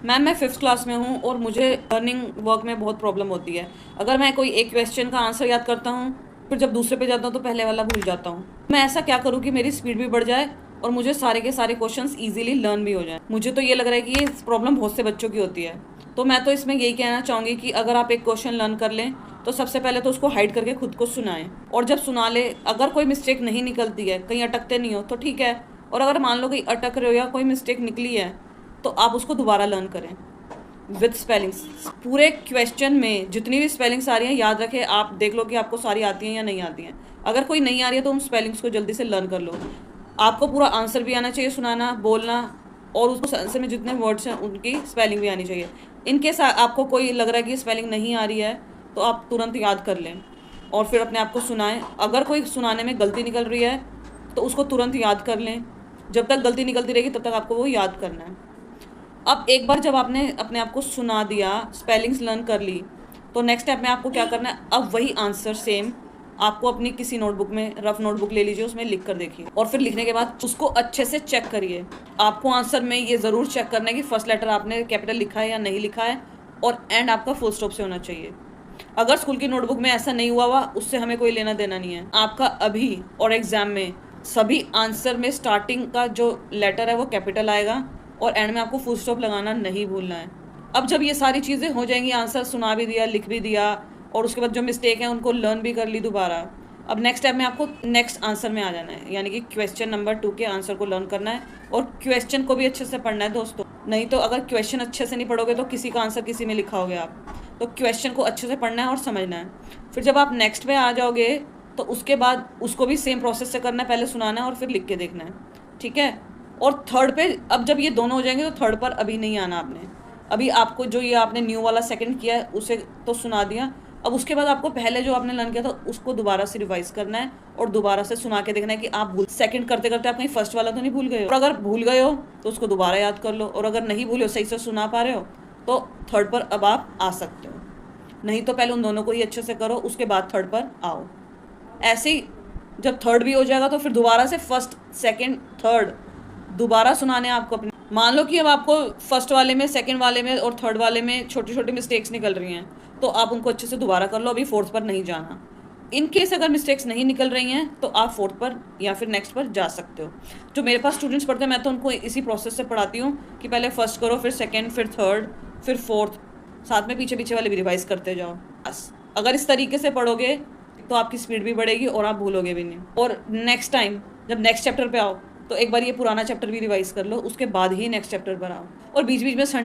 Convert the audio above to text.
Ma'am मैं fifth class में हूँ और मुझे लर्निंग वर्क में बहुत प्रॉब्लम होती है। अगर मैं कोई एक क्वेश्चन का आंसर याद करता हूँ, फिर जब दूसरे पे जाता हूँ तो पहले वाला भूल जाता हूँ। मैं ऐसा क्या करूँ कि मेरी स्पीड भी बढ़ जाए और मुझे सारे के सारे क्वेश्चंस इजीली लर्न भी हो जाए। मुझे तो ये लग रहा है कि ये प्रॉब्लम बहुत से बच्चों की होती है। तो मैं तो इसमें यही कहना चाहूँगी कि अगर आप एक क्वेश्चन लर्न कर लें तो सबसे पहले तो उसको हाइड करके खुद को सुनाएं, और जब सुना ले अगर कोई मिस्टेक नहीं निकलती है, कहीं अटकते नहीं हो तो ठीक है, और अगर मान लो कहीं अटक रहे हो या कोई मिस्टेक निकली है तो आप उसको दोबारा लर्न करें विद स्पेलिंग्स। पूरे क्वेश्चन में जितनी भी स्पेलिंग्स आ रही हैं याद रखें, आप देख लो कि आपको सारी आती हैं या नहीं आती हैं। अगर कोई नहीं आ रही है तो उन स्पेलिंग्स को जल्दी से लर्न कर लो। आपको पूरा आंसर भी आना चाहिए, सुनाना, बोलना, और उस आंसर में जितने वर्ड्स हैं उनकी स्पेलिंग भी आनी चाहिए। इनकेस आपको कोई लग रहा है कि स्पेलिंग नहीं आ रही है तो आप तुरंत याद कर लें और फिर अपने आप को सुनाएं। अगर कोई सुनाने में गलती निकल रही है तो उसको तुरंत याद कर लें। जब तक गलती निकलती रहेगी तब तक आपको वो याद करना है। अब एक बार जब आपने अपने आप को सुना दिया, स्पेलिंग्स लर्न कर ली, तो नेक्स्ट स्टेप में आपको क्या करना है, अब वही आंसर सेम आपको अपनी किसी नोटबुक में, रफ नोटबुक ले लीजिए, उसमें लिख कर देखिए, और फिर लिखने के बाद उसको अच्छे से चेक करिए। आपको आंसर में ये ज़रूर चेक करना है कि फर्स्ट लेटर आपने कैपिटल लिखा है या नहीं लिखा है, और एंड आपका फुल स्टॉप से होना चाहिए। अगर स्कूल की नोटबुक में ऐसा नहीं हुआ उससे हमें कोई लेना देना नहीं है। आपका अभी और एग्जाम में सभी आंसर में स्टार्टिंग का जो लेटर है वो कैपिटल आएगा, और एंड में आपको फुल स्टॉप लगाना नहीं भूलना है। अब जब ये सारी चीज़ें हो जाएंगी, आंसर सुना भी दिया, लिख भी दिया, और उसके बाद जो मिस्टेक है उनको लर्न भी कर ली दोबारा, अब नेक्स्ट स्टेप में आपको नेक्स्ट आंसर में आ जाना है, यानी कि क्वेश्चन नंबर 2 के आंसर को लर्न करना है। और क्वेश्चन को भी अच्छे से पढ़ना है दोस्तों, नहीं तो अगर क्वेश्चन अच्छे से नहीं पढ़ोगे तो किसी का आंसर किसी में लिखा होगे आप। तो क्वेश्चन को अच्छे से पढ़ना है और समझना है। फिर जब आप नेक्स्ट पे आ जाओगे तो उसके बाद उसको भी सेम प्रोसेस से करना है, पहले सुनाना है और फिर लिख के देखना है, ठीक है। और थर्ड पे अब जब ये दोनों हो जाएंगे तो थर्ड पर अभी नहीं आना आपने। अभी आपको जो ये आपने न्यू वाला सेकंड किया है उसे तो सुना दिया, अब उसके बाद आपको पहले जो आपने लर्न किया था उसको दोबारा से रिवाइज करना है और दोबारा से सुना के देखना है कि आप भूल सेकंड करते करते आप कहीं फर्स्ट वाला तो नहीं भूल गए हो। और अगर भूल गए हो तो उसको दोबारा याद कर लो, और अगर नहीं भूले हो, सही से सुना पा रहे हो, तो थर्ड पर अब आप आ सकते हो। नहीं तो पहले उन दोनों को ही अच्छे से करो, उसके बाद थर्ड पर आओ। ऐसे ही जब थर्ड भी हो जाएगा तो फिर दोबारा से फर्स्ट, सेकंड, थर्ड दोबारा सुनाने आपको अपने। मान लो कि अब आपको फर्स्ट वाले में, सेकंड वाले में और थर्ड वाले में छोटी छोटी मिस्टेक्स निकल रही हैं, तो आप उनको अच्छे से दोबारा कर लो, अभी फोर्थ पर नहीं जाना। इन केस अगर मिस्टेक्स नहीं निकल रही हैं तो आप फोर्थ पर या फिर नेक्स्ट पर जा सकते हो। जो मेरे पास स्टूडेंट्स पढ़ते हैं मैं तो उनको इसी प्रोसेस से पढ़ाती हूँ कि पहले फर्स्ट करो, फिर सेकेंड, फिर थर्ड, फिर फोर्थ, साथ में पीछे पीछे वाले भी रिवाइज करते जाओ। बस अगर इस तरीके से पढ़ोगे तो आपकी स्पीड भी बढ़ेगी और आप भूलोगे भी नहीं। और नेक्स्ट टाइम जब नेक्स्ट चैप्टर पे आओ तो एक बार ये पुराना चैप्टर भी रिवाइज कर लो, उसके बाद ही नेक्स्ट चैप्टर पर आओ। और बीच बीच में